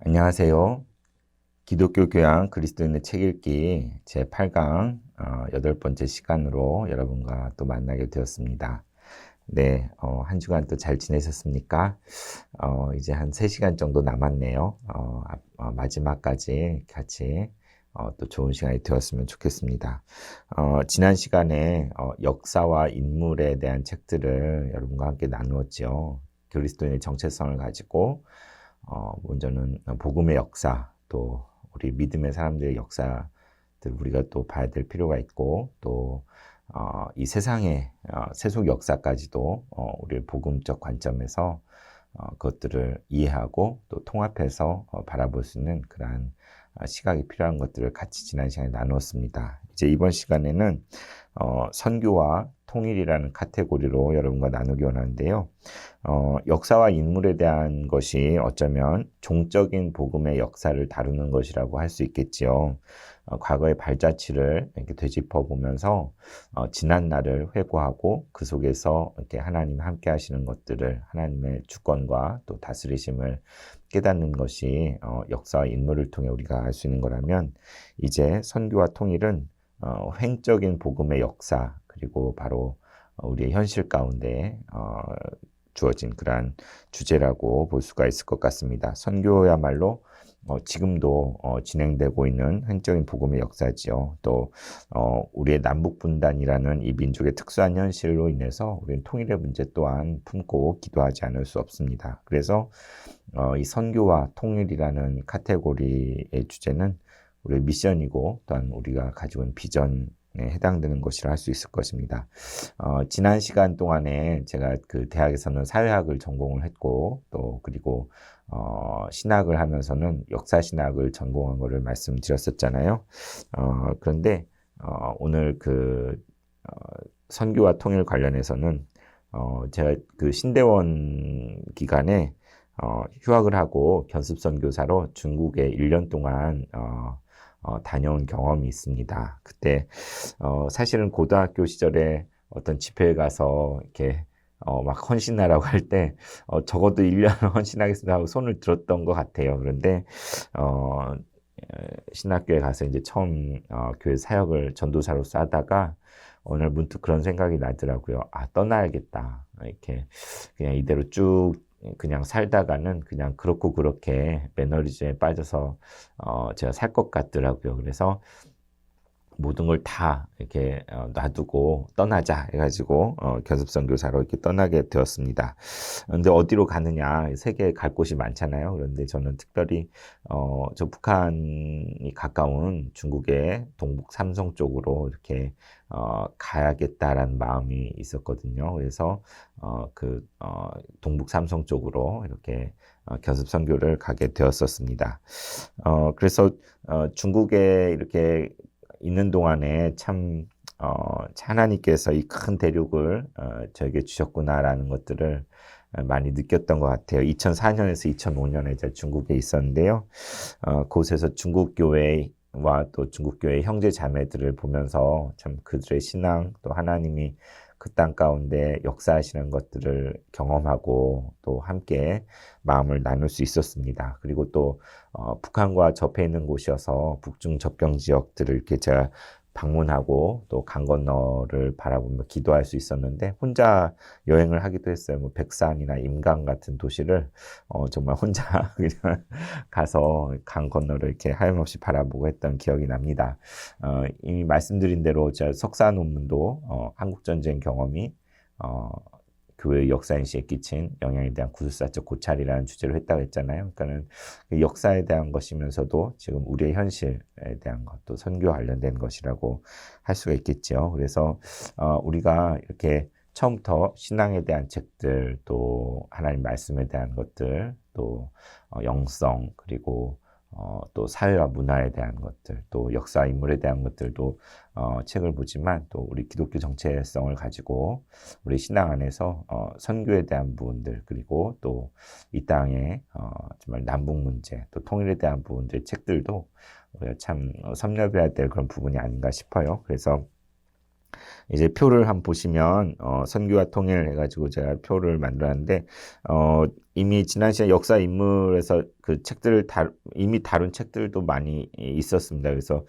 안녕하세요. 기독교 교양 그리스도인의 책 읽기 제8강 8번째 시간으로 여러분과 또 만나게 되었습니다. 네, 한 주간 또 잘 지내셨습니까? 이제 한 3시간 정도 남았네요. 마지막까지 같이 또 좋은 시간이 되었으면 좋겠습니다. 지난 시간에 역사와 인물에 대한 책들을 여러분과 함께 나누었죠. 그리스도인의 정체성을 가지고 먼저는 복음의 역사, 또 우리 믿음의 사람들의 역사들 우리가 또 봐야 될 필요가 있고, 또 이 세상의 세속 역사까지도 우리의 복음적 관점에서 그것들을 이해하고 또 통합해서 바라볼 수 있는 그러한 시각이 필요한 것들을 같이 지난 시간에 나누었습니다. 이제 이번 시간에는 선교와 통일이라는 카테고리로 여러분과 나누기 원하는데요. 역사와 인물에 대한 것이 어쩌면 종적인 복음의 역사를 다루는 것이라고 할 수 있겠지요. 과거의 발자취를 이렇게 되짚어 보면서 지난 날을 회고하고 그 속에서 이렇게 하나님 함께 하시는 것들을 하나님의 주권과 또 다스리심을 깨닫는 것이 역사와 인물을 통해 우리가 알 수 있는 거라면, 이제 선교와 통일은 횡적인 복음의 역사, 그리고 바로 우리의 현실 가운데 주어진 그러한 주제라고 볼 수가 있을 것 같습니다. 선교야말로 지금도 진행되고 있는 횡적인 복음의 역사지요. 또 우리의 남북 분단이라는 이 민족의 특수한 현실로 인해서 우리는 통일의 문제 또한 품고 기도하지 않을 수 없습니다. 그래서 이 선교와 통일이라는 카테고리의 주제는 우리의 미션이고, 또한 우리가 가지고 있는 비전에 해당되는 것이라 할 수 있을 것입니다. 지난 시간 동안에 제가 그 대학에서는 사회학을 전공을 했고, 또 그리고 신학을 하면서는 역사신학을 전공한 것을 말씀드렸었잖아요. 그런데 오늘 그 선교와 통일 관련해서는 제가 그 신대원 기간에 휴학을 하고 견습 선교사로 중국에 1년 동안 다녀온 경험이 있습니다. 그때 사실은 고등학교 시절에 어떤 집회에 가서 이렇게 막 헌신하라고 할 때 적어도 1년 헌신하겠습니다 하고 손을 들었던 것 같아요. 그런데 신학교에 가서 이제 처음 교회 사역을 전도사로서 하다가 오늘 문득 그런 생각이 나더라고요. 떠나야겠다. 이렇게 그냥 이대로 쭉 그냥 살다가는 그냥 그렇고 그렇게 매너리즘에 빠져서 제가 살 것 같더라고요. 그래서 모든 걸 다 이렇게 놔두고 떠나자 해가지고 견습선교사로 이렇게 떠나게 되었습니다. 근데 어디로 가느냐, 세계에 갈 곳이 많잖아요. 그런데 저는 특별히 저 북한이 가까운 중국의 동북 삼성 쪽으로 이렇게 가야겠다라는 마음이 있었거든요. 그래서 동북 삼성 쪽으로 이렇게 견습 선교를 가게 되었었습니다. 그래서 중국에 이렇게 있는 동안에 참 하나님께서 이 큰 대륙을 저에게 주셨구나라는 것들을 많이 느꼈던 것 같아요. 2004년에서 2005년에 제가 중국에 있었는데요. 그곳에서 중국 교회와 또 중국 교회 형제 자매들을 보면서 참 그들의 신앙, 또 하나님이 그 땅 가운데 역사하시는 것들을 경험하고 또 함께 마음을 나눌 수 있었습니다. 그리고 또 북한과 접해 있는 곳이어서 북중 접경 지역들을 이렇게 제가 방문하고 또 강 건너를 바라보며 기도할 수 있었는데, 혼자 여행을 하기도 했어요. 뭐 백산이나 임강 같은 도시를 정말 혼자 그냥 가서 강 건너를 이렇게 하염없이 바라보고 했던 기억이 납니다. 이미 말씀드린 대로 제가 석사 논문도 한국전쟁 경험이 교회 역사인식에 끼친 영향에 대한 구술사적 고찰이라는 주제로 했다고 했잖아요. 그러니까는 그 역사에 대한 것이면서도 지금 우리의 현실에 대한 것도 선교와 관련된 것이라고 할 수가 있겠죠. 그래서 우리가 이렇게 처음부터 신앙에 대한 책들, 또 하나님 말씀에 대한 것들, 또 영성, 그리고 또 사회와 문화에 대한 것들, 또 역사 인물에 대한 것들도 책을 보지만, 또 우리 기독교 정체성을 가지고 우리 신앙 안에서 선교에 대한 부분들, 그리고 또 이 땅의 정말 남북 문제, 또 통일에 대한 부분들의 책들도 우리가 참 섭렵해야 될 그런 부분이 아닌가 싶어요. 그래서 이제 표를 한번 보시면 선교와 통일 해가지고 제가 표를 만들었는데 이미 지난 시간 역사 인물에서 그 책들을 이미 다룬 책들도 많이 있었습니다. 그래서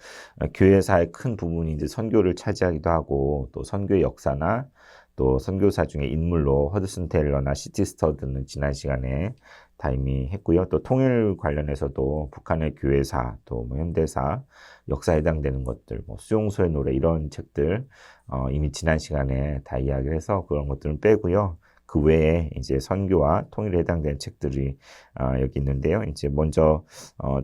교회사의 큰 부분이 이제 선교를 차지하기도 하고 또 선교의 역사나 또 선교사 중에 인물로 허드슨 테일러나 시티 스터드는 지난 시간에 다 이미 했고요. 또 통일 관련해서도 북한의 교회사, 또 뭐 현대사, 역사에 해당되는 것들, 뭐 수용소의 노래 이런 책들 이미 지난 시간에 다 이야기를 해서 그런 것들은 빼고요. 그 외에 이제 선교와 통일에 해당되는 책들이 여기 있는데요. 이제 먼저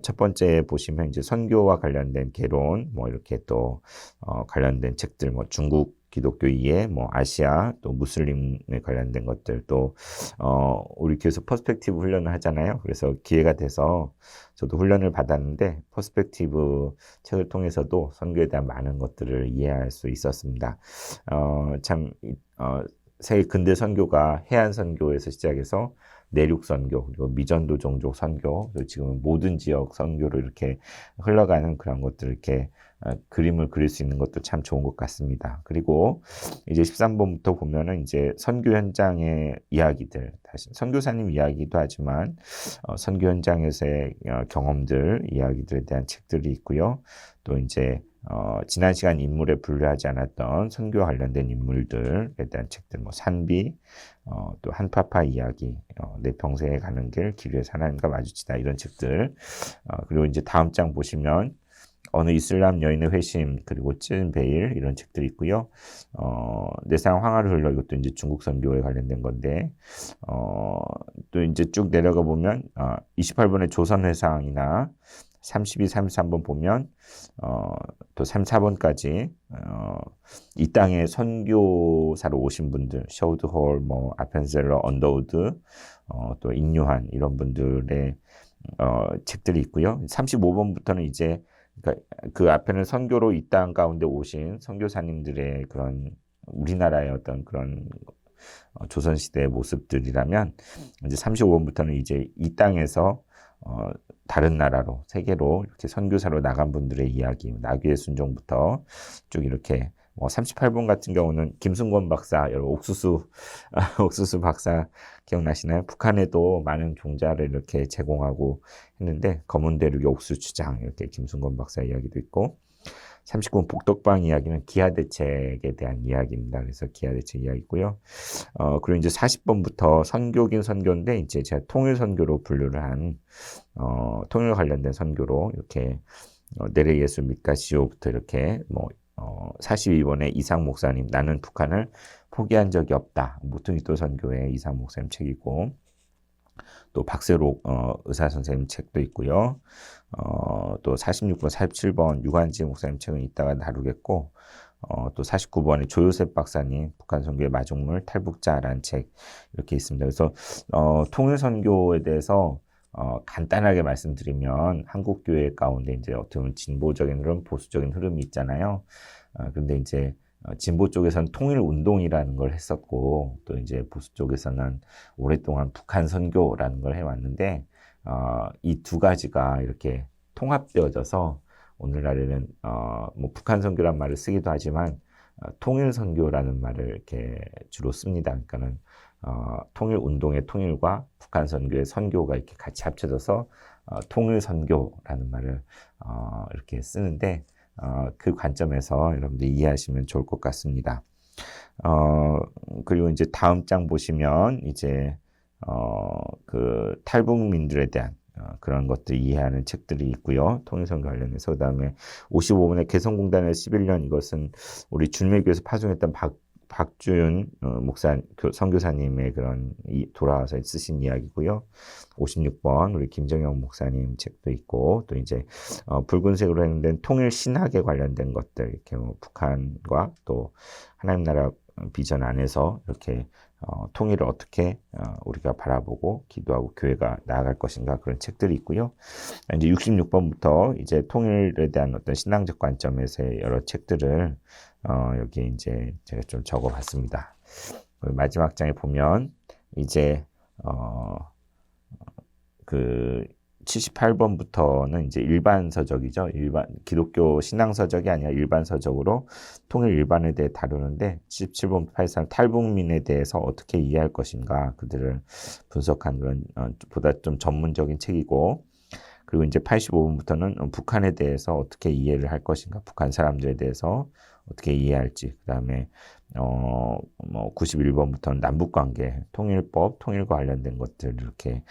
첫 번째 보시면 이제 선교와 관련된 개론, 뭐 이렇게 또 관련된 책들, 뭐 중국 기독교 이해, 뭐 아시아, 또 무슬림에 관련된 것들, 또 우리 교회에서 퍼스펙티브 훈련을 하잖아요. 그래서 기회가 돼서 저도 훈련을 받았는데 퍼스펙티브 책을 통해서도 선교에 대한 많은 것들을 이해할 수 있었습니다. 참 세계 근대 선교가 해안 선교에서 시작해서 내륙 선교, 그리고 미전도 종족 선교, 그리고 지금 모든 지역 선교로 이렇게 흘러가는 그런 것들 이렇게 그림을 그릴 수 있는 것도 참 좋은 것 같습니다. 그리고 이제 13번부터 보면은 이제 선교 현장의 이야기들, 다시 선교사님 이야기도 하지만 선교 현장에서의 경험들, 이야기들에 대한 책들이 있고요. 또 이제 지난 시간 인물에 분류하지 않았던 선교와 관련된 인물들에 대한 책들, 뭐 산비, 또 한파파 이야기, 내 평생에 가는 길, 기류에서 하나님과 마주치다 이런 책들. 그리고 이제 다음 장 보시면 어느 이슬람 여인의 회심, 그리고 찐 베일 이런 책들이 있고요. 내상 황하를 흘러 이것도 이제 중국 선교에 관련된 건데 또 이제 쭉 내려가 보면 28번의 조선 회상이나 32, 33번 보면 또 34번까지 이 땅에 선교사로 오신 분들, 셔우드홀, 뭐 아펜셀러, 언더우드, 또 인유한 이런 분들의 책들이 있고요. 35번부터는 이제 그러니까 그 앞에는 선교로 이 땅 가운데 오신 선교사님들의 그런 우리나라의 어떤 그런 조선시대의 모습들이라면 이제 35번부터는 이제 이 땅에서 다른 나라로 세계로 이렇게 선교사로 나간 분들의 이야기, 나귀의 순종부터 쭉 이렇게 뭐 38번 같은 경우는 김순권 박사, 여러분 옥수수 박사 기억나시나요? 북한에도 많은 종자를 이렇게 제공하고 했는데 검은 대륙의 옥수수 주장 이렇게 김순권 박사 이야기도 있고 39번 복덕방 이야기는 기하대책에 대한 이야기입니다. 그래서 기하대책 이야기고요. 그리고 이제 40번부터 선교긴 선교인데 이제 제가 통일 선교로 분류를 한 통일 관련된 선교로 이렇게 내래 예수 밑가시오부터 이렇게 뭐 42번에 이상 목사님 나는 북한을 포기한 적이 없다. 모퉁이돌 선교의 이상 목사님 책이고 또 박세록 의사 선생님 책도 있고요. 또 46번, 47번 유관지 목사님 책은 이따가 다루겠고 또 49번에 조요셉 박사님 북한 선교의 마중물 탈북자라는 책 이렇게 있습니다. 그래서 통일 선교에 대해서 간단하게 말씀드리면 한국 교회 가운데 이제 어떻게 보면 진보적인 흐름, 보수적인 흐름이 있잖아요. 그런데 이제 진보 쪽에서는 통일 운동이라는 걸 했었고 또 이제 보수 쪽에서는 오랫동안 북한 선교라는 걸 해왔는데 이 두 가지가 이렇게 통합되어져서 오늘날에는 뭐 북한 선교란 말을 쓰기도 하지만 통일 선교라는 말을 이렇게 주로 씁니다. 그러니까는 통일 운동의 통일과 북한 선교의 선교가 이렇게 같이 합쳐져서 통일 선교라는 말을 이렇게 쓰는데 그 관점에서 여러분들 이해하시면 좋을 것 같습니다. 그리고 이제 다음 장 보시면 이제 그 탈북민들에 대한 그런 것들 이해하는 책들이 있고요. 통일선교 관련해서 그다음에 55번의 개성공단의 11년 이것은 우리 준매교에서 파송했던 박주윤 목사 선교사님의 그런 돌아와서 쓰신 이야기고요. 56번 우리 김정영 목사님 책도 있고 또 이제 붉은색으로 했는데 통일 신학에 관련된 것들 이렇게 뭐 북한과 또 하나님 나라 비전 안에서 이렇게 통일을 어떻게 우리가 바라보고 기도하고 교회가 나아갈 것인가 그런 책들이 있고요. 이제 66번부터 이제 통일에 대한 어떤 신앙적 관점에서의 여러 책들을 여기 이제 제가 좀 적어봤습니다. 마지막 장에 보면 이제 그 78번부터는 이제 일반 서적이죠. 일반 기독교 신앙 서적이 아니라 일반 서적으로 통일 일반에 대해 다루는데 77번 83 탈북민에 대해서 어떻게 이해할 것인가 그들을 분석한 그런 보다 좀 전문적인 책이고 그리고 이제 85번부터는 북한에 대해서 어떻게 이해를 할 것인가 북한 사람들에 대해서 어떻게 이해할지 그다음에 뭐 91번부터는 남북관계, 통일법, 통일과 관련된 것들 이렇게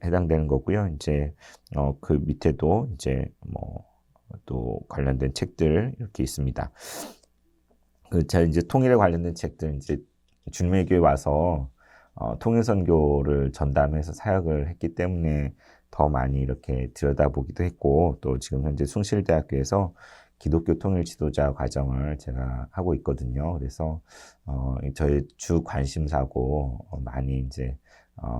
해당되는 거고요. 이제 그 밑에도 이제 뭐 또 관련된 책들 이렇게 있습니다. 제가 이제 통일에 관련된 책들 이제 주님의 교회 와서 통일선교를 전담해서 사역을 했기 때문에 더 많이 이렇게 들여다보기도 했고 또 지금 현재 숭실대학교에서 기독교 통일 지도자 과정을 제가 하고 있거든요. 그래서 저의 주 관심사고 많이 이제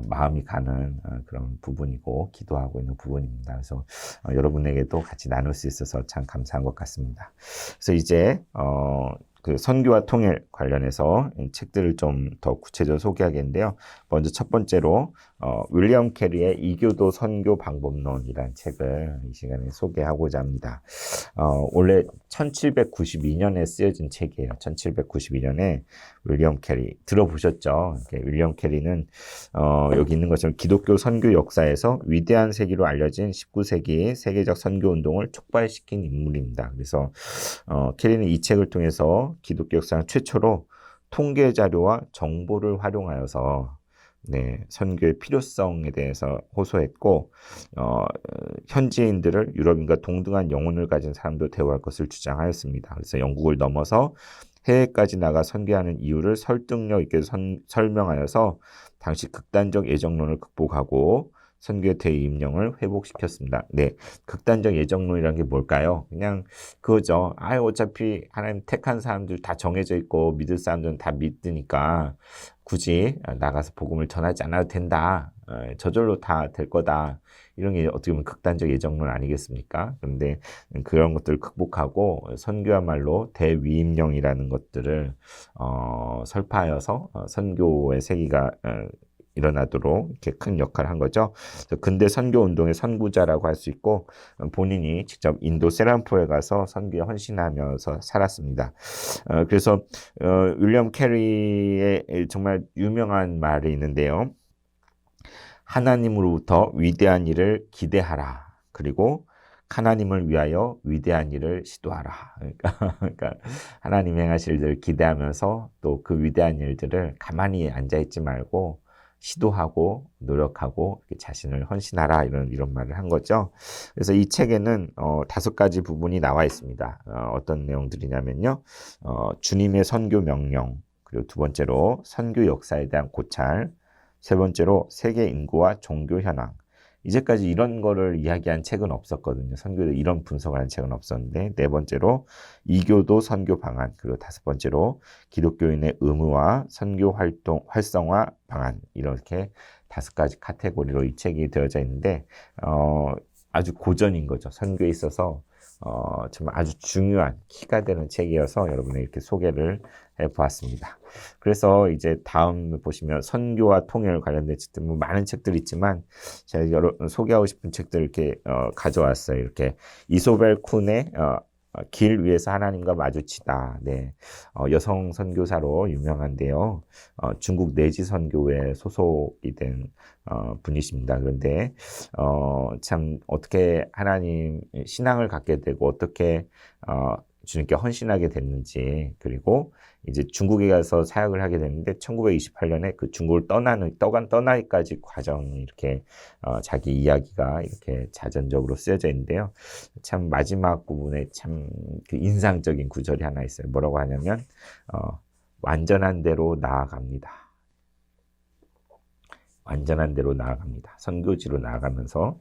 마음이 가는 그런 부분이고 기도하고 있는 부분입니다. 그래서 여러분에게도 같이 나눌 수 있어서 참 감사한 것 같습니다. 그래서 이제 그 선교와 통일 관련해서 책들을 좀 더 구체적으로 소개하겠는데요. 먼저 첫 번째로 윌리엄 캐리의 이교도 선교 방법론이라는 책을 이 시간에 소개하고자 합니다. 원래 1792년에 쓰여진 책이에요. 1792년에 윌리엄 캐리 들어보셨죠? 윌리엄 캐리는 여기 있는 것처럼 기독교 선교 역사에서 위대한 세기로 알려진 19세기 세계적 선교 운동을 촉발시킨 인물입니다. 그래서 캐리는 이 책을 통해서 기독교 역사상 최초로 통계 자료와 정보를 활용하여서 선교의 필요성에 대해서 호소했고 현지인들을 유럽인과 동등한 영혼을 가진 사람도 대우할 것을 주장하였습니다. 그래서 영국을 넘어서 해외까지 나가 선교하는 이유를 설득력 있게 설명하여서 당시 극단적 예정론을 극복하고 선교의 대입령을 회복시켰습니다. 극단적 예정론이라는 게 뭘까요? 그냥 그거죠. 어차피 하나님 택한 사람들 다 정해져 있고 믿을 사람들은 다 믿으니까 굳이 나가서 복음을 전하지 않아도 된다. 저절로 다 될 거다. 이런 게 어떻게 보면 극단적 예정론 아니겠습니까? 그런데 그런 것들을 극복하고 선교야말로 대위임령이라는 것들을 설파하여서 선교의 세기가 일어나도록 이렇게 큰 역할을 한 거죠. 근대 선교 운동의 선구자라고 할 수 있고 본인이 직접 인도 세란포에 가서 선교에 헌신하면서 살았습니다. 그래서 윌리엄 캐리의 정말 유명한 말이 있는데요. 하나님으로부터 위대한 일을 기대하라. 그리고 하나님을 위하여 위대한 일을 시도하라. 그러니까 하나님 행하실 일을 기대하면서 또 그 위대한 일들을 가만히 앉아있지 말고 시도하고 노력하고 자신을 헌신하라 이런 말을 한 거죠. 그래서 이 책에는 5가지 부분이 나와 있습니다. 어떤 내용들이냐면요. 주님의 선교 명령, 그리고 두 번째로 선교 역사에 대한 고찰, 세 번째로 세계 인구와 종교 현황. 이제까지 이런 거를 이야기한 책은 없었거든요. 선교에 이런 분석을 한 책은 없었는데 네 번째로 이교도 선교 방안, 그리고 다섯 번째로 기독교인의 의무와 선교 활동 활성화 방안, 이렇게 5가지 카테고리로 이 책이 되어져 있는데 아주 고전인 거죠. 선교에 있어서 정말 아주 중요한 키가 되는 책이어서 여러분에 이렇게 소개를 해보았습니다. 그래서 이제 다음 보시면 선교와 통일 관련된 책들, 뭐 많은 책들이 있지만 제가 소개하고 싶은 책들 이렇게 가져왔어요. 이렇게 이소벨 쿤의 길 위에서 하나님과 마주치다. 여성 선교사로 유명한데요. 중국 내지 선교회 소속이 된 분이십니다. 그런데 참 어떻게 하나님 신앙을 갖게 되고 어떻게 주님께 헌신하게 됐는지, 그리고 이제 중국에 가서 사역을 하게 됐는데 1928년에 그 중국을 떠나기까지 과정이 이렇게 자기 이야기가 이렇게 자전적으로 쓰여져 있는데요. 참 마지막 부분에 참 그 인상적인 구절이 하나 있어요. 뭐라고 하냐면 완전한 대로 나아갑니다. 완전한 대로 나아갑니다. 선교지로 나아가면서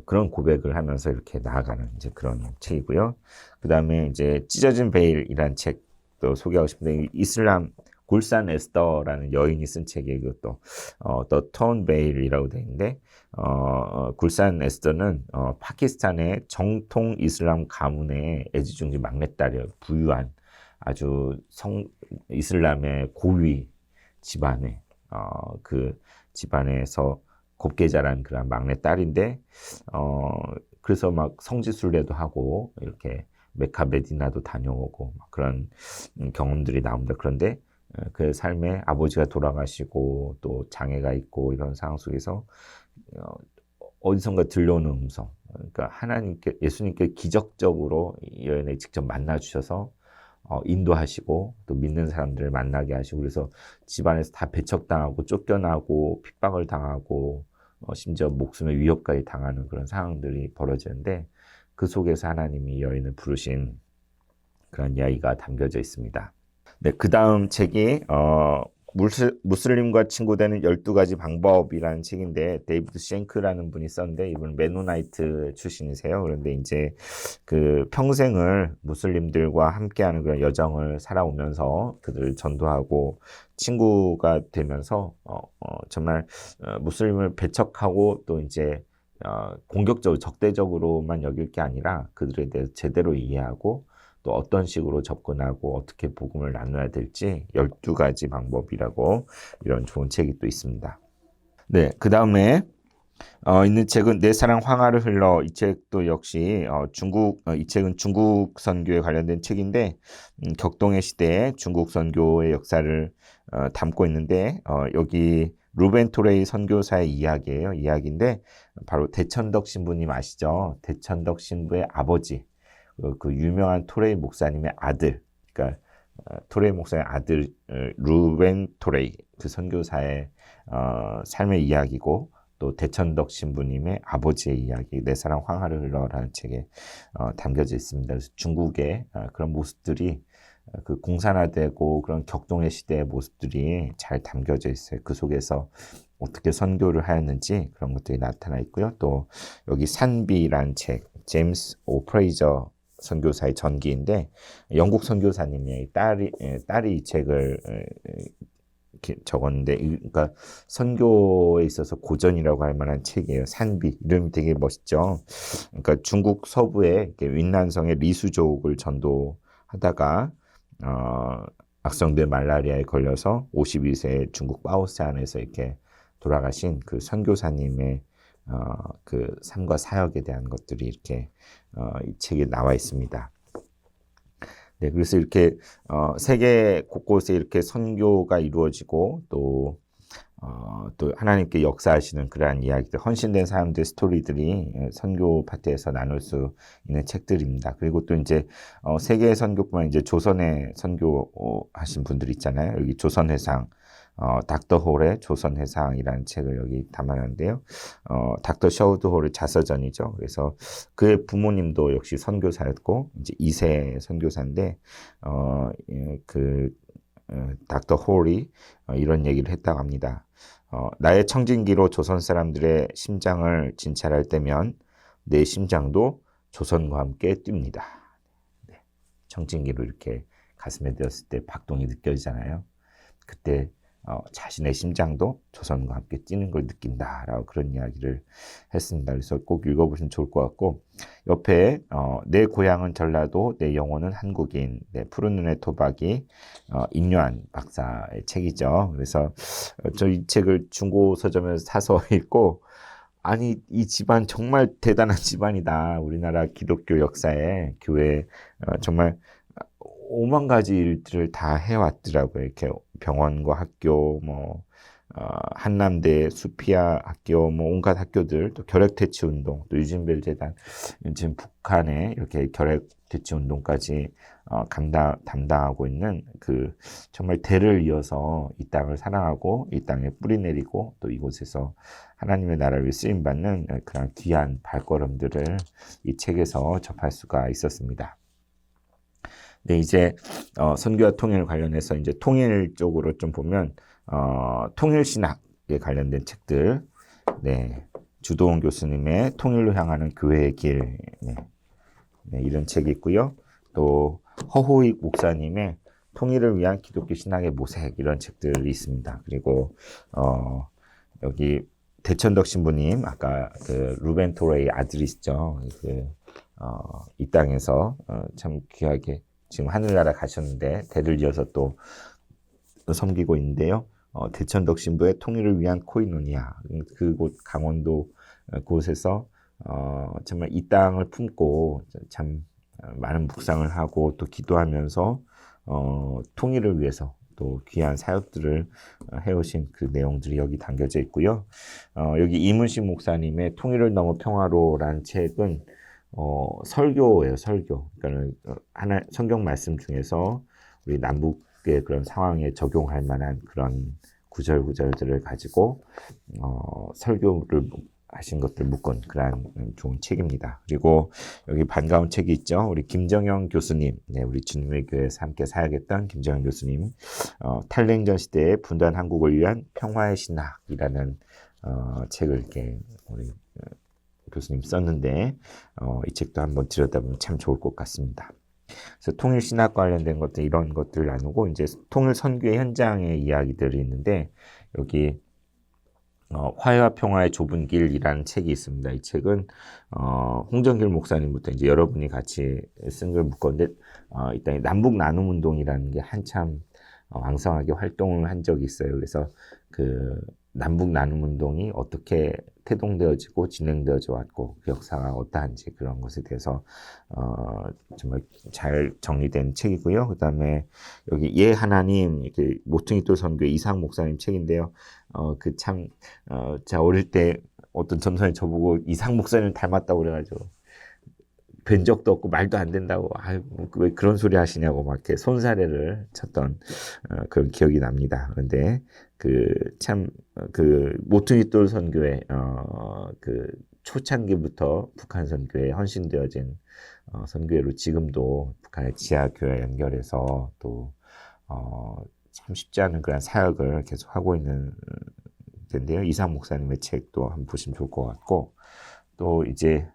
그런 고백을 하면서 이렇게 나아가는 이제 그런 책이고요. 그 다음에 이제 찢어진 베일이라는 책도 소개하고 싶은데, 이슬람 굴산 에스더라는 여인이 쓴 책이에요. 이것도 The Torn Veil이라고 되어 있는데 굴산 에스더는 파키스탄의 정통 이슬람 가문의 애지중지 막내딸이에요. 부유한 아주 이슬람의 고위 집안의 그 집안에서 곱게 자란 그런 막내 딸인데, 그래서 막 성지순례도 하고, 이렇게 메카 메디나도 다녀오고, 막 그런 경험들이 나옵니다. 그런데 그 삶에 아버지가 돌아가시고, 또 장애가 있고, 이런 상황 속에서, 어, 어디선가 들려오는 음성. 그러니까 하나님께, 예수님께 기적적으로 이 여인을 직접 만나 주셔서 인도하시고 또 믿는 사람들을 만나게 하시고 그래서 집안에서 다 배척당하고 쫓겨나고 핍박을 당하고 심지어 목숨의 위협까지 당하는 그런 상황들이 벌어지는데 그 속에서 하나님이 여인을 부르신 그런 이야기가 담겨져 있습니다. 네, 그 다음 책이 무슬림과 친구되는 12가지 방법이라는 책인데 데이비드 쉔크라는 분이 썼는데 이분은 메노나이트 출신이세요. 그런데 이제 그 평생을 무슬림들과 함께하는 그런 여정을 살아오면서 그들을 전도하고 친구가 되면서 정말 무슬림을 배척하고 또 이제 공격적으로 적대적으로만 여길 게 아니라 그들에 대해서 제대로 이해하고 또 어떤 식으로 접근하고 어떻게 복음을 나눠야 될지 12가지 방법이라고 이런 좋은 책이 또 있습니다. 네, 그 다음에 있는 책은 내 사랑 황하를 흘러. 이 책도 역시 이 책은 중국 선교에 관련된 책인데 격동의 시대에 중국 선교의 역사를 담고 있는데 여기 루벤 토레이 선교사의 이야기인데 바로 대천덕 신부님 아시죠? 대천덕 신부의 아버지 그 유명한 토레이 목사님의 아들, 그러니까 토레이 목사의 아들 루벤 토레이 그 선교사의 삶의 이야기고 또 대천덕 신부님의 아버지의 이야기 내 사랑 황하를 흘러라는 책에 담겨져 있습니다. 그래서 중국의 그런 모습들이 그 공산화되고 그런 격동의 시대의 모습들이 잘 담겨져 있어요. 그 속에서 어떻게 선교를 하였는지 그런 것들이 나타나 있고요. 또 여기 산비라는 책, 제임스 오 프레이저 선교사의 전기인데 영국 선교사님의 딸이 이 책을 이렇게 적었는데 그러니까 선교에 있어서 고전이라고 할 만한 책이에요. 산비 이름이 되게 멋있죠. 그러니까 중국 서부의 윈난성의 리수족을 전도하다가 악성된 말라리아에 걸려서 52세 중국 바오스안에서 이렇게 돌아가신 그 선교사님의 그 삶과 사역에 대한 것들이 이렇게 이 책에 나와 있습니다. 네, 그래서 이렇게 세계 곳곳에 이렇게 선교가 이루어지고 또 하나님께 역사하시는 그러한 이야기들, 헌신된 사람들의 스토리들이 선교 파트에서 나눌 수 있는 책들입니다. 그리고 또 이제 세계 선교뿐만 이제 조선에 선교하신 분들 있잖아요. 여기 조선회상 닥터 홀의 조선회상이라는 책을 여기 담아놨는데요. 닥터 셔우드 홀의 자서전이죠. 그래서 그의 부모님도 역시 선교사였고 이제 2세 선교사인데 닥터 홀이 이런 얘기를 했다고 합니다. 나의 청진기로 조선 사람들의 심장을 진찰할 때면 내 심장도 조선과 함께 뜁니다. 네. 청진기로 이렇게 가슴에 대었을 때 박동이 느껴지잖아요. 그때 자신의 심장도 조선과 함께 뛰는 걸 느낀다라고 그런 이야기를 했습니다. 그래서 꼭 읽어보시면 좋을 것 같고 옆에 내 고향은 전라도 내 영혼은 한국인 푸른 눈의 토박이 임요한 박사의 책이죠. 그래서 저 이 책을 중고 서점에서 사서 읽고 아니 이 집안 정말 대단한 집안이다. 우리나라 기독교 역사에 교회 정말 5만 가지 일들을 다 해왔더라고요. 이렇게 병원과 학교, 한남대, 수피아 학교, 온갖 학교들, 또 결핵퇴치 운동, 또 유진벨 재단, 지금 북한에 이렇게 결핵퇴치 운동까지 담당하고 있는 그 정말 대를 이어서 이 땅을 사랑하고 이 땅에 뿌리 내리고 또 이곳에서 하나님의 나라를 위해 쓰임 받는 그런 귀한 발걸음들을 이 책에서 접할 수가 있었습니다. 네, 이제 선교와 통일 관련해서 이제 통일 쪽으로 좀 보면 통일 신학에 관련된 책들, 네, 주도원 교수님의 통일로 향하는 교회의 길, 네, 이런 책이 있고요. 또 허호익 목사님의 통일을 위한 기독교 신학의 모색 이런 책들이 있습니다. 그리고 여기 대천덕 신부님 아까 그 루벤 토레이 아들이시죠. 이 땅에서 참 귀하게 지금 하늘나라 가셨는데 대를 이어서 또 섬기고 있는데요. 대천덕 신부의 통일을 위한 코이노니아, 그곳 강원도 그곳에서 정말 이 땅을 품고 참 많은 묵상을 하고 또 기도하면서 통일을 위해서 또 귀한 사역들을 해오신 그 내용들이 여기 담겨져 있고요. 여기 이문식 목사님의 통일을 넘어 평화로라는 책은 설교예요, 설교. 그러니까 하나 성경 말씀 중에서 우리 남북의 그런 상황에 적용할 만한 그런 구절들을 가지고 설교를 하신 것들 묶은 그런 좋은 책입니다. 그리고 여기 반가운 책이 있죠. 우리 김정영 교수님, 네, 우리 주님의 교회에서 함께 사역했던 김정영 교수님, 탈냉전 시대의 분단 한국을 위한 평화의 신학이라는 책을 이렇게 우리 교수님 썼는데 이 책도 한번 들여다보면 참 좋을 것 같습니다. 그래서 통일 신학 관련된 것들 이런 것들을 나누고 이제 통일 선교의 현장의 이야기들이 있는데 여기 화해와 평화의 좁은 길이라는 책이 있습니다. 이 책은 홍정길 목사님부터 이제 여러분이 같이 쓴 걸 묶었는데 일단 남북 나눔 운동이라는 게 한참 왕성하게 활동을 한 적이 있어요. 그래서 그 남북 나눔 운동이 어떻게 태동되어지고 진행되어져 왔고 그 역사가 어떠한지 그런 것에 대해서 정말 잘 정리된 책이고요. 그 다음에 여기 예 하나님 이렇게 모퉁이 돌 선교의 이상 목사님 책인데요. 그 참 제가 어릴 때 어떤 전선이 저보고 이상 목사님 닮았다고 그래가지고 뵌 적도 없고 말도 안 된다고 왜 그런 소리 하시냐고 막 이렇게 손사래를 쳤던 그런 기억이 납니다. 그런데 그 참 그 모퉁이돌 선교회 그 초창기부터 북한 선교에 헌신되어진 선교회로 지금도 북한의 지하 교회 연결해서 또 참 쉽지 않은 그런 사역을 계속 하고 있는 텐데요. 이상 목사님의 책도 한번 보시면 좋을 것 같고 또 이제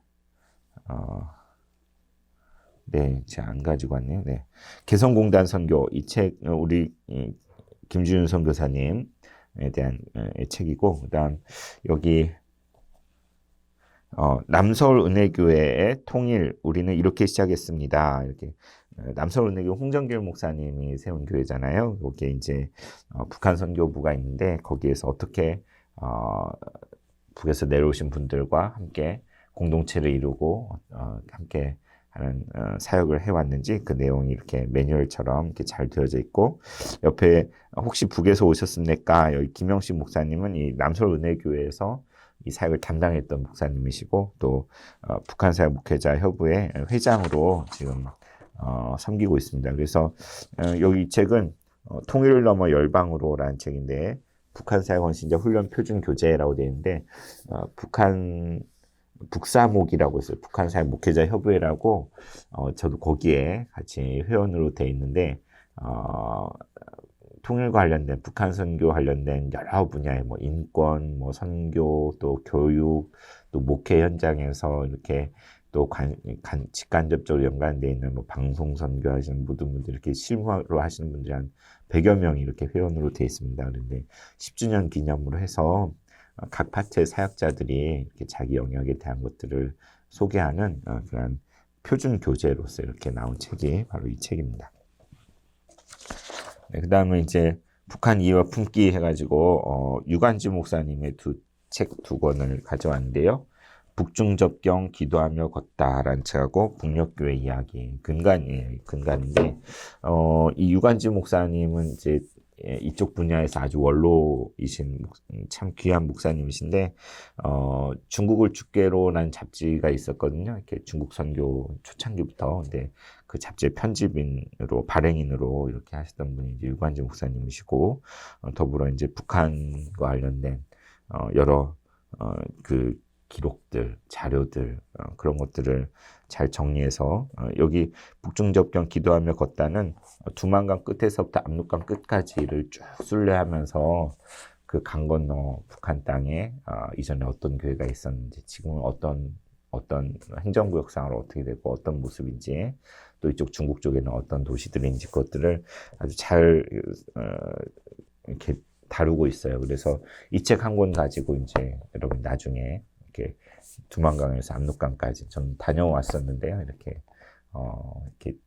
네, 제가 안 가지고 왔네요. 네. 개성공단 선교, 이 책, 우리 김준윤 선교사님에 대한 책이고, 그 다음, 여기, 남서울 은혜교회의 통일, 우리는 이렇게 시작했습니다. 이렇게, 남서울 은혜교회 홍정길 목사님이 세운 교회잖아요. 여기에 이제, 북한 선교부가 있는데, 거기에서 어떻게, 북에서 내려오신 분들과 함께 공동체를 이루고, 함께 하는 사역을 해왔는지 그 내용이 이렇게 매뉴얼처럼 이렇게 잘 되어져 있고 옆에 혹시 북에서 오셨습니까? 여기 김영식 목사님은 이 남서울 은혜교회에서 이 사역을 담당했던 목사님이시고 또 북한 사역 목회자 협의회 회장으로 지금 섬기고 있습니다. 그래서 여기 이 책은 통일을 넘어 열방으로라는 책인데 북한 사역 헌신자 훈련 표준 교재라고 되어 있는데 북사목이라고 있어요. 북한 사회 목회자 협의회라고 저도 거기에 같이 회원으로 돼 있는데 통일과 관련된 북한 선교 관련된 여러 분야의 뭐 인권, 뭐 선교, 또 교육, 또 목회 현장에서 이렇게 또 직간접적으로 연관되어 있는 뭐 방송 선교하시는 모든 분들 이렇게 실무로 하시는 분들이 한 100여 명이 이렇게 회원으로 돼 있습니다. 그런데 10주년 기념으로 해서 각 파트의 사역자들이 이렇게 자기 영역에 대한 것들을 소개하는 그런 표준 교재로서 이렇게 나온 책이 바로 이 책입니다. 네, 그 다음에 이제 북한 이해와 품기 해가지고 유관지 목사님의 책 두 권을 가져왔는데요. 북중접경 기도하며 걷다라는 책하고 북녘교회 이야기 근간인데 이 유관지 목사님은 이제 이쪽 분야에서 아주 원로이신 참 귀한 목사님이신데 중국을 주께로라는 잡지가 있었거든요. 이렇게 중국 선교 초창기부터. 근데 그 잡지의 편집인으로 발행인으로 이렇게 하시던 분이 이제 유관지 목사님이시고 더불어 이제 북한과 관련된 여러 그 기록들, 자료들 그런 것들을 잘 정리해서 여기 북중접경 기도하며 걷다는 두만강 끝에서부터 압록강 끝까지를 쭉 순례하면서 그 강 건너 북한 땅에 이전에 어떤 교회가 있었는지 지금은 어떤 행정구역상으로 어떻게 되고 어떤 모습인지 또 이쪽 중국 쪽에는 어떤 도시들인지 그것들을 아주 잘 이렇게 다루고 있어요. 그래서 이 책 한 권 가지고 이제 여러분 나중에 이렇게 두만강에서 압록강까지 전 다녀왔었는데요. 이렇게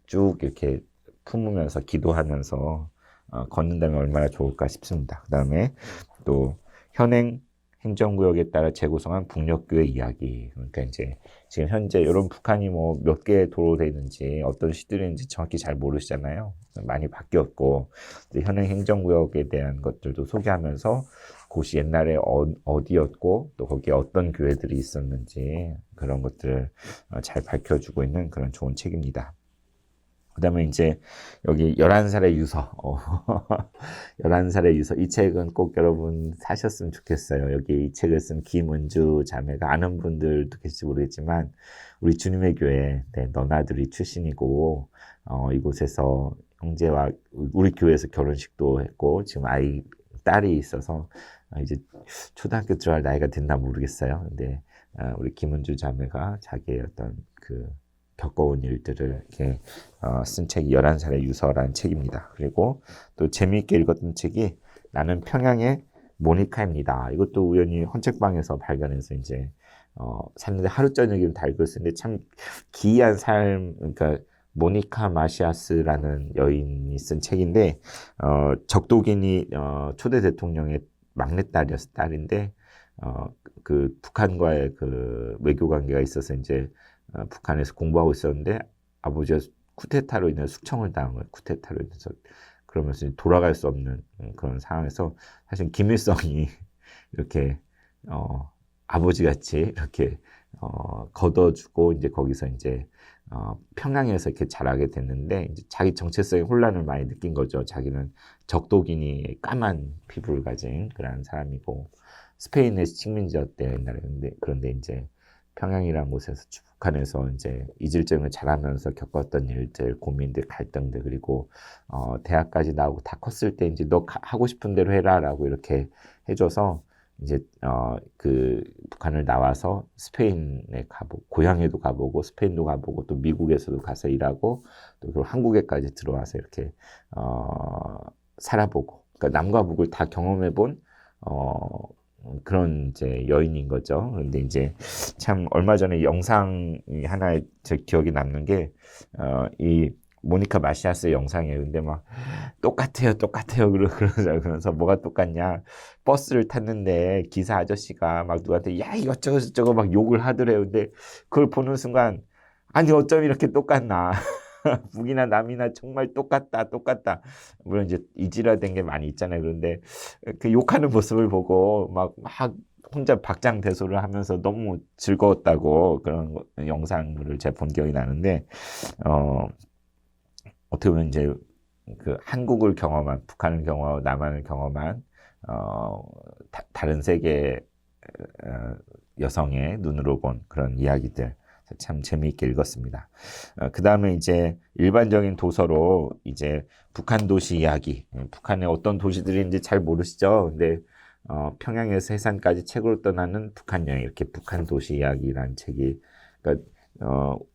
쭉 이렇게 품으면서 기도하면서 걷는다면 얼마나 좋을까 싶습니다. 그 다음에 또 현행 행정구역에 따라 재구성한 북녘교회 이야기. 그러니까 이제 지금 현재 이런 북한이 뭐 몇 개 도로 되는지 어떤 시들인지 정확히 잘 모르시잖아요. 많이 바뀌었고 현행 행정구역에 대한 것들도 소개하면서 곳이 옛날에 어디였고 또 거기에 어떤 교회들이 있었는지 그런 것들을 잘 밝혀주고 있는 그런 좋은 책입니다. 그 다음에 이제 여기 11살의 유서 11살의 유서 이 책은 꼭 여러분 사셨으면 좋겠어요. 여기 이 책을 쓴 김은주 자매가 아는 분들도 계실지 모르겠지만 우리 주님의 교회 너나들이 출신이고 이곳에서 형제와 우리 교회에서 결혼식도 했고 지금 딸이 있어서 이제 초등학교 들어갈 나이가 됐나 모르겠어요. 근데 우리 김은주 자매가 자기의 어떤 그 겪어온 일들을 이렇게 쓴 책이 11살의 유서라는 책입니다. 그리고 또 재미있게 읽었던 책이 나는 평양의 모니카입니다. 이것도 우연히 헌책방에서 발견해서 이제 샀는데 하루 저녁이면 다 읽었는데 참 기이한 삶, 그러니까 모니카 마시아스라는 여인이 쓴 책인데 적도긴이 초대 대통령의 막내딸이었어 딸인데 그 북한과의 그 외교 관계가 있어서 이제 북한에서 공부하고 있었는데 아버지가 쿠데타로 인해 숙청을 당한 거예요. 쿠데타로 인해서 그러면서 돌아갈 수 없는 그런 상황에서 사실 김일성이 이렇게 아버지같이 이렇게 걷어주고 이제 거기서 이제 평양에서 이렇게 자라게 됐는데 이제 자기 정체성의 혼란을 많이 느낀 거죠. 자기는 적도긴이 까만 피부를 가진 그런 사람이고 스페인의 식민지였대요 옛날에. 그런데 이제 평양이라는 곳에서 북한에서 이제 이질적으로 자라면서 겪었던 일들, 고민들, 갈등들 그리고 대학까지 나오고 다 컸을 때 이제 너 하고 싶은 대로 해라라고 이렇게 해줘서 이제 그 북한을 나와서 스페인에 가보고 고향에도 가보고 스페인도 가보고 또 미국에서도 가서 일하고 또 그리고 한국에까지 들어와서 이렇게 살아보고 그러니까 남과 북을 다 경험해본 그런 이제 여인인 거죠. 그런데 이제 참 얼마 전에 영상이 하나 제 기억에 남는 게 이 모니카 마시아스의 영상이에요. 근데 막 똑같아요. 그러면서 뭐가 똑같냐? 버스를 탔는데 기사 아저씨가 막 누구한테 야 이것저것 저것 막 욕을 하더래요. 근데 그걸 보는 순간 아니 어쩜 이렇게 똑같나? 북이나 남이나 정말 똑같다. 물론 이제 이질화된 게 많이 있잖아요. 그런데 그 욕하는 모습을 보고 막 혼자 박장대소를 하면서 너무 즐거웠다고 그런 영상을 제가 본 기억이 나는데 어떻게 보면 이제 그 한국을 경험한 북한을 경험하고 남한을 경험한 다른 세계 여성의 눈으로 본 그런 이야기들 참 재미있게 읽었습니다. 그 다음에 이제 일반적인 도서로 이제 북한 도시 이야기, 북한의 어떤 도시들인지 잘 모르시죠? 근데 평양에서 해산까지 책으로 떠나는 북한 여행 이렇게 북한 도시 이야기라는 책이 그러니까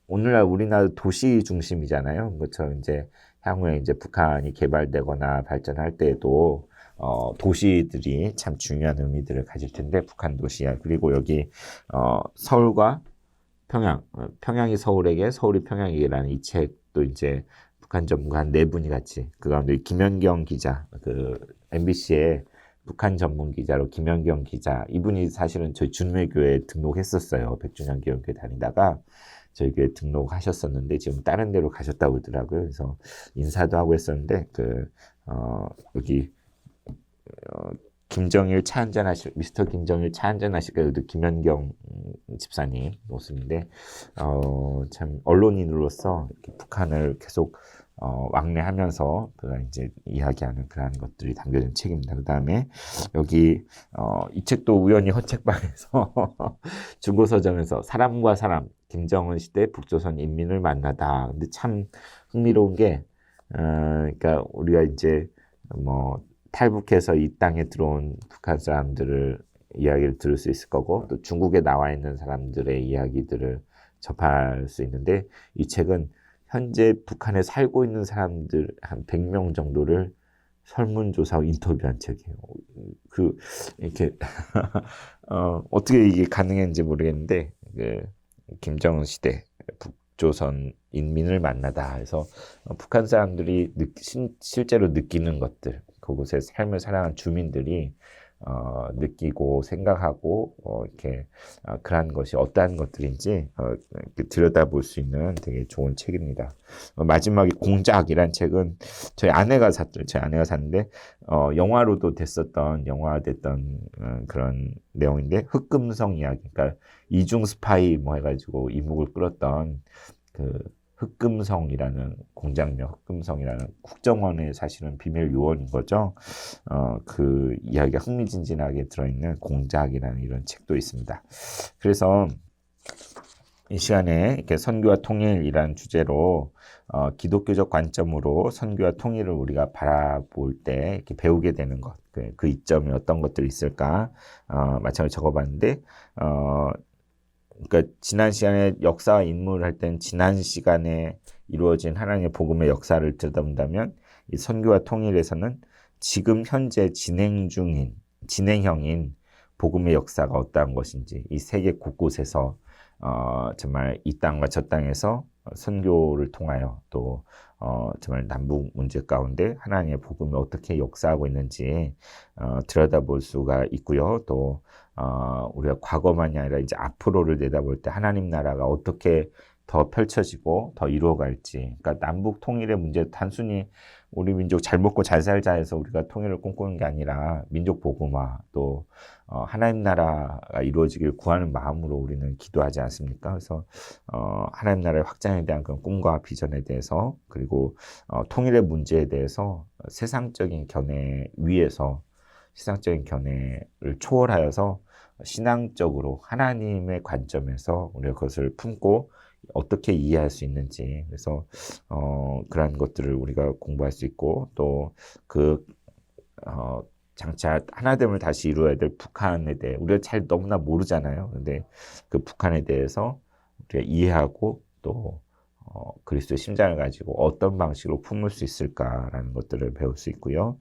오늘날 우리나라 도시 중심이잖아요. 그것처럼 이제 향후에 이제 북한이 개발되거나 발전할 때에도 도시들이 참 중요한 의미들을 가질 텐데 북한 도시야. 그리고 여기 서울과 평양이 서울에게 서울이 평양에게라는 이 책도 이제 북한 전문가 한 4분이 같이 그 가운데 김연경 기자 그 MBC의 북한 전문 기자로 김연경 기자 이분이 사실은 저희 주님의 교회에 등록했었어요. 100주년 기념교회 다니다가 저희 교회 등록하셨었는데 지금 다른 데로 가셨다고 그러더라고요. 그래서 인사도 하고 했었는데 여기 김정일 차 한잔 하실 미스터 김정일 차 한잔 하실까 여기도 김연경 집사님 모습인데 참 언론인으로서 이렇게 북한을 계속 왕래하면서 그가 이제 이야기하는 그러한 것들이 담겨진 책입니다. 그 다음에 여기 이 책도 우연히 헌책방에서 중고서점에서 사람과 사람 김정은 시대 북조선 인민을 만나다. 근데 참 흥미로운 게 그러니까 우리가 이제 뭐 탈북해서 이 땅에 들어온 북한 사람들을 이야기를 들을 수 있을 거고 또 중국에 나와 있는 사람들의 이야기들을 접할 수 있는데 이 책은 현재 북한에 살고 있는 사람들 한 100명 정도를 설문조사하고 인터뷰한 책이에요. 이렇게 어떻게 이게 가능했는지 모르겠는데 김정은 시대 북조선 인민을 만나다. 그래서 북한 사람들이 실제로 느끼는 것들, 그곳에 삶을 살아가는 주민들이 느끼고 생각하고 이렇게 그러한 것이 어떠한 것들인지 이렇게 들여다볼 수 있는 되게 좋은 책입니다. 마지막에 공작이란 책은 저희 아내가 샀는데 영화로도 영화됐던 그런 내용인데 흑금성 이야기, 그러니까 이중 스파이 뭐 해가지고 이목을 끌었던 그 흑금성이라는 공작명 흑금성이라는 국정원의 사실은 비밀 요원인 거죠. 그 이야기가 흥미진진하게 들어있는 공작이라는 이런 책도 있습니다. 그래서 이 시간에 이렇게 선교와 통일이라는 주제로 기독교적 관점으로 선교와 통일을 우리가 바라볼 때 이렇게 배우게 되는 것, 그 이점이 어떤 것들이 있을까 마찬가지로 적어봤는데 그러니까 지난 시간에 역사와 인물을 할 때는 지난 시간에 이루어진 하나님의 복음의 역사를 들여다본다면 이 선교와 통일에서는 지금 현재 진행형인 복음의 역사가 어떠한 것인지 이 세계 곳곳에서 정말 이 땅과 저 땅에서 선교를 통하여 또 정말 남북 문제 가운데 하나님의 복음이 어떻게 역사하고 있는지 들여다볼 수가 있고요. 또 우리가 과거만이 아니라 이제 앞으로를 내다볼 때 하나님 나라가 어떻게 더 펼쳐지고 더 이루어갈지. 그러니까 남북 통일의 문제 단순히 우리 민족 잘 먹고 잘 살자 해서 우리가 통일을 꿈꾸는 게 아니라 민족 복음화 또 하나님 나라가 이루어지길 구하는 마음으로 우리는 기도하지 않습니까? 그래서 하나님 나라의 확장에 대한 그런 꿈과 비전에 대해서 그리고 통일의 문제에 대해서 세상적인 견해를 초월하여서 신앙적으로 하나님의 관점에서 우리가 그것을 품고 어떻게 이해할 수 있는지, 그래서 그러한 것들을 우리가 공부할 수 있고 또 장차 하나됨을 다시 이루어야 될 북한에 대해 우리가 잘 너무나 모르잖아요. 근데 그 북한에 대해서 우리가 이해하고 또 그리스도의 심장을 가지고 어떤 방식으로 품을 수 있을까라는 것들을 배울 수 있고요.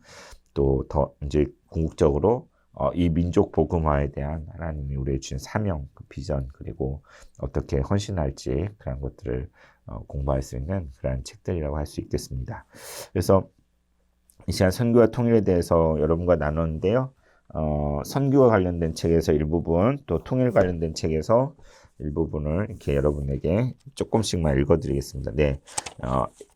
또 더 이제 궁극적으로 이 민족 복음화에 대한 하나님이 우리에게 주신 사명, 그 비전, 그리고 어떻게 헌신할지 그런 것들을 공부할 수 있는 그런 책들이라고 할 수 있겠습니다. 그래서 이 시간 선교와 통일에 대해서 여러분과 나눴는데요. 선교와 관련된 책에서 일부분, 또 통일 관련된 책에서 일부분을 이렇게 여러분에게 조금씩만 읽어드리겠습니다. 네,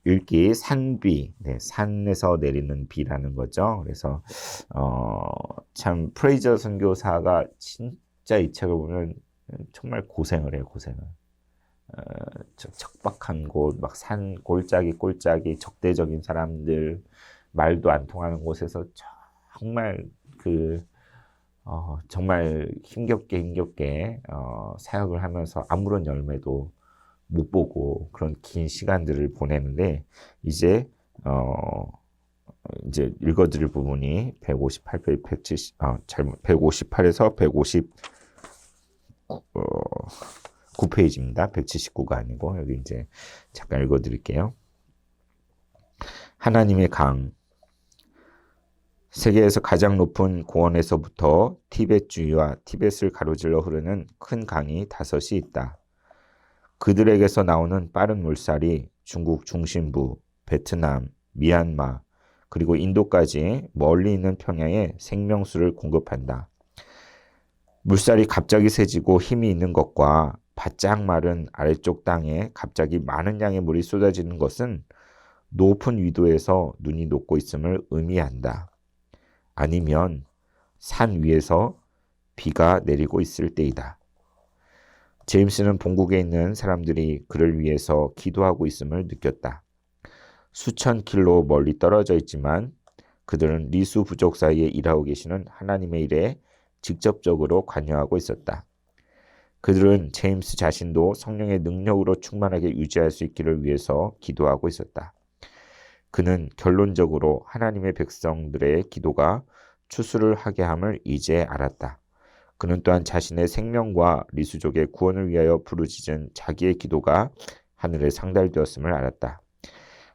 읽기 산비, 네, 산에서 내리는 비라는 거죠. 그래서 참 프레이저 선교사가 진짜 이 책을 보면 정말 고생을 해요, 고생을. 척박한 곳, 막 산 골짜기 적대적인 사람들, 말도 안 통하는 곳에서 정말 정말 힘겹게 사역을 하면서 아무런 열매도 못 보고 그런 긴 시간들을 보내는데 이제 읽어드릴 부분이 158에서 159페이지입니다. 179가 아니고 여기 이제 잠깐 읽어드릴게요. 하나님의 강. 세계에서 가장 높은 고원에서부터 티벳주의와 티벳을 가로질러 흐르는 큰 강이 5이 있다. 그들에게서 나오는 빠른 물살이 중국 중심부, 베트남, 미얀마, 그리고 인도까지 멀리 있는 평야에 생명수를 공급한다. 물살이 갑자기 세지고 힘이 있는 것과 바짝 마른 아래쪽 땅에 갑자기 많은 양의 물이 쏟아지는 것은 높은 위도에서 눈이 녹고 있음을 의미한다. 아니면 산 위에서 비가 내리고 있을 때이다. 제임스는 본국에 있는 사람들이 그를 위해서 기도하고 있음을 느꼈다. 수천 킬로 멀리 떨어져 있지만 그들은 리수 부족 사이에 일하고 계시는 하나님의 일에 직접적으로 관여하고 있었다. 그들은 제임스 자신도 성령의 능력으로 충만하게 유지할 수 있기를 위해서 기도하고 있었다. 그는 결론적으로 하나님의 백성들의 기도가 추수를 하게 함을 이제 알았다. 그는 또한 자신의 생명과 리수족의 구원을 위하여 부르짖은 자기의 기도가 하늘에 상달되었음을 알았다.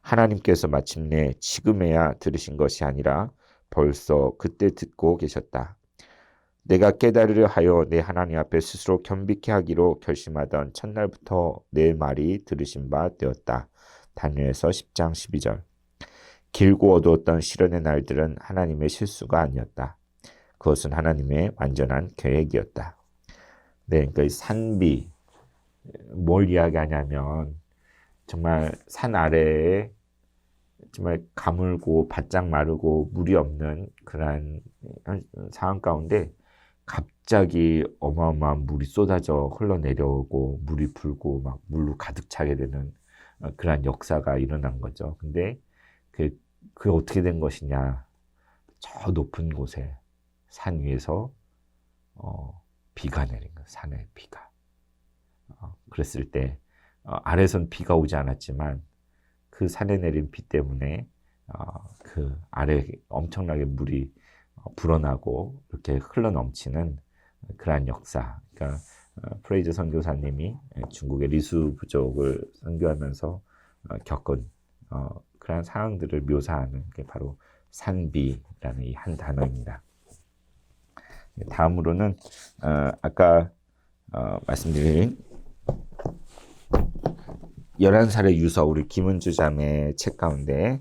하나님께서 마침내 지금에야 들으신 것이 아니라 벌써 그때 듣고 계셨다. 내가 깨달으려 하여 내 하나님 앞에 스스로 겸비케 하기로 결심하던 첫날부터 내 말이 들으신 바 되었다. 다니엘서 10장 12절. 길고 어두웠던 시련의 날들은 하나님의 실수가 아니었다. 그것은 하나님의 완전한 계획이었다. 네, 그러니까 이 산비, 뭘 이야기하냐면 정말 산 아래에 정말 가물고 바짝 마르고 물이 없는 그런 상황 가운데 갑자기 어마어마한 물이 쏟아져 흘러내려오고 물이 불고 막 물로 가득 차게 되는 그런 역사가 일어난 거죠. 근데 그게 어떻게 된 것이냐? 저 높은 곳에 산 위에서 비가 내린 거예요. 산에 비가. 그랬을 때 아래선 비가 오지 않았지만 그 산에 내린 비 때문에 그 아래 엄청나게 물이 불어나고 이렇게 흘러넘치는 그러한 역사. 그러니까 프레이저 선교사님이 중국의 리수 부족을 선교하면서 겪은 그러한 상황들을 묘사하는 게 바로 산비라는 이 한 단어입니다. 다음으로는 아까 말씀드린 11살의 유서, 우리 김은주 자매 책 가운데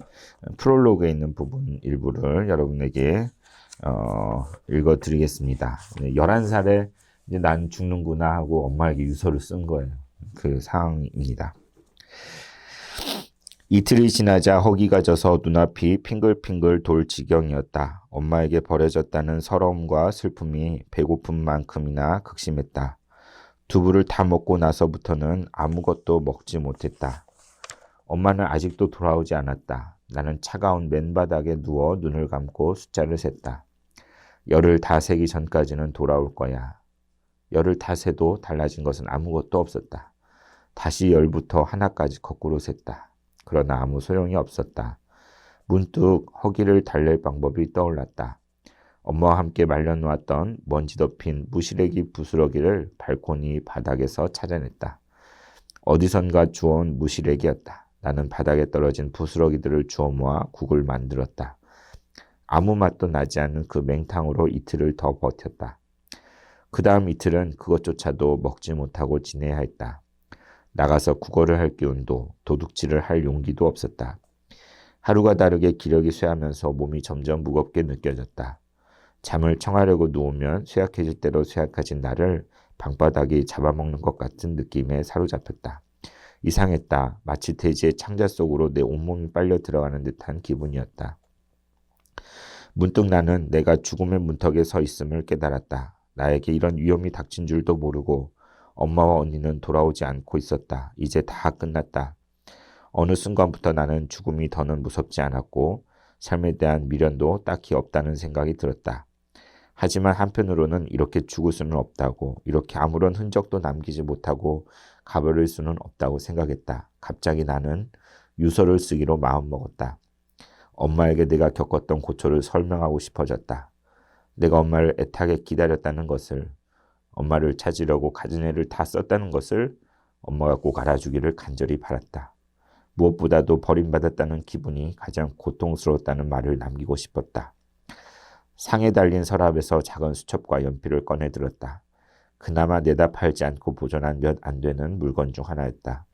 프롤로그에 있는 부분 일부를 여러분에게 읽어드리겠습니다. 11살에 이제 난 죽는구나 하고 엄마에게 유서를 쓴 거예요. 그 상황입니다. 이틀이 지나자 허기가 져서 눈앞이 핑글핑글 돌 지경이었다. 엄마에게 버려졌다는 서러움과 슬픔이 배고픔만큼이나 극심했다. 두부를 다 먹고 나서부터는 아무것도 먹지 못했다. 엄마는 아직도 돌아오지 않았다. 나는 차가운 맨바닥에 누워 눈을 감고 숫자를 셌다. 열을 다 세기 전까지는 돌아올 거야. 열을 다 세도 달라진 것은 아무것도 없었다. 다시 열부터 하나까지 거꾸로 셌다. 그러나 아무 소용이 없었다. 문득 허기를 달랠 방법이 떠올랐다. 엄마와 함께 말려놓았던 먼지 덮인 무시래기 부스러기를 발코니 바닥에서 찾아냈다. 어디선가 주워온 무시래기였다. 나는 바닥에 떨어진 부스러기들을 주워 모아 국을 만들었다. 아무 맛도 나지 않는 그 맹탕으로 이틀을 더 버텼다. 그 다음 이틀은 그것조차도 먹지 못하고 지내야 했다. 나가서 국어를 할 기운도 도둑질을 할 용기도 없었다. 하루가 다르게 기력이 쇠하면서 몸이 점점 무겁게 느껴졌다. 잠을 청하려고 누우면 쇠약해질 대로 쇠약해진 나를 방바닥이 잡아먹는 것 같은 느낌에 사로잡혔다. 이상했다. 마치 대지의 창자 속으로 내 온몸이 빨려 들어가는 듯한 기분이었다. 문득 나는 내가 죽음의 문턱에 서 있음을 깨달았다. 나에게 이런 위험이 닥친 줄도 모르고 엄마와 언니는 돌아오지 않고 있었다. 이제 다 끝났다. 어느 순간부터 나는 죽음이 더는 무섭지 않았고 삶에 대한 미련도 딱히 없다는 생각이 들었다. 하지만 한편으로는 이렇게 죽을 수는 없다고, 이렇게 아무런 흔적도 남기지 못하고 가버릴 수는 없다고 생각했다. 갑자기 나는 유서를 쓰기로 마음먹었다. 엄마에게 내가 겪었던 고초를 설명하고 싶어졌다. 내가 엄마를 애타게 기다렸다는 것을, 엄마를 찾으려고 가진 애를 다 썼다는 것을 엄마가 꼭 알아주기를 간절히 바랐다. 무엇보다도 버림받았다는 기분이 가장 고통스러웠다는 말을 남기고 싶었다. 상에 달린 서랍에서 작은 수첩과 연필을 꺼내 들었다. 그나마 내다 팔지 않고 보존한 몇 안 되는 물건 중 하나였다.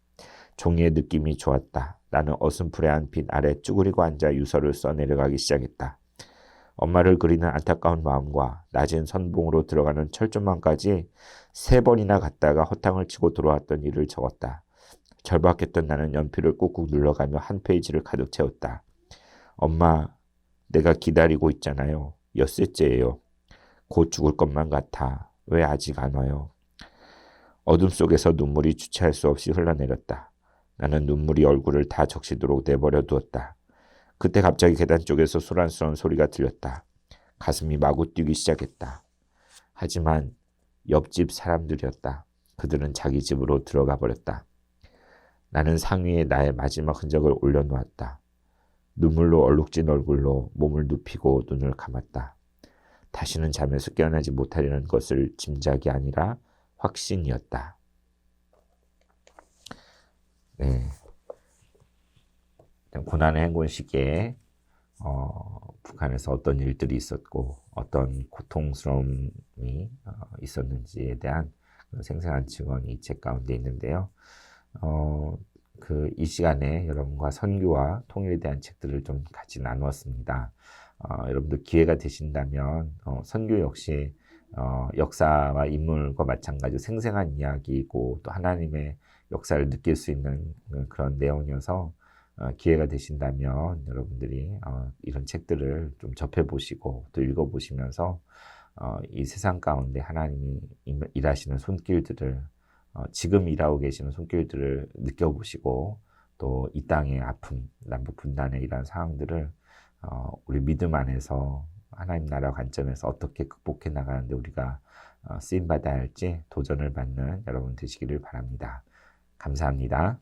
종이의 느낌이 좋았다. 나는 어슴푸레한 빛 아래 쭈그리고 앉아 유서를 써내려가기 시작했다. 엄마를 그리는 안타까운 마음과 낮은 선봉으로 들어가는 철조망까지 3번이나 갔다가 허탕을 치고 돌아왔던 일을 적었다. 절박했던 나는 연필을 꾹꾹 눌러가며 한 페이지를 가득 채웠다. 엄마, 내가 기다리고 있잖아요. 엿새째예요. 곧 죽을 것만 같아. 왜 아직 안 와요? 어둠 속에서 눈물이 주체할 수 없이 흘러내렸다. 나는 눈물이 얼굴을 다 적시도록 내버려 두었다. 그때 갑자기 계단 쪽에서 소란스러운 소리가 들렸다. 가슴이 마구 뛰기 시작했다. 하지만 옆집 사람들이었다. 그들은 자기 집으로 들어가 버렸다. 나는 상위에 나의 마지막 흔적을 올려놓았다. 눈물로 얼룩진 얼굴로 몸을 눕히고 눈을 감았다. 다시는 잠에서 깨어나지 못하려는 것을 짐작이 아니라 확신이었다. 네. 고난의 행군 시기에 북한에서 어떤 일들이 있었고 어떤 고통스러움이 있었는지에 대한 생생한 증언이 이 책 가운데 있는데요. 이 시간에 여러분과 선교와 통일에 대한 책들을 좀 같이 나누었습니다. 여러분들 기회가 되신다면 선교 역시 역사와 인물과 마찬가지로 생생한 이야기이고 또 하나님의 역사를 느낄 수 있는 그런 내용이어서 기회가 되신다면 여러분들이 이런 책들을 좀 접해보시고 또 읽어보시면서 이 세상 가운데 하나님이 일하시는 손길들을 지금 일하고 계시는 손길들을 느껴보시고 또 이 땅의 아픔, 남북 분단의 이런 상황들을 우리 믿음 안에서 하나님 나라 관점에서 어떻게 극복해 나가는데 우리가 쓰임받아야 할지 도전을 받는 여러분 되시기를 바랍니다. 감사합니다.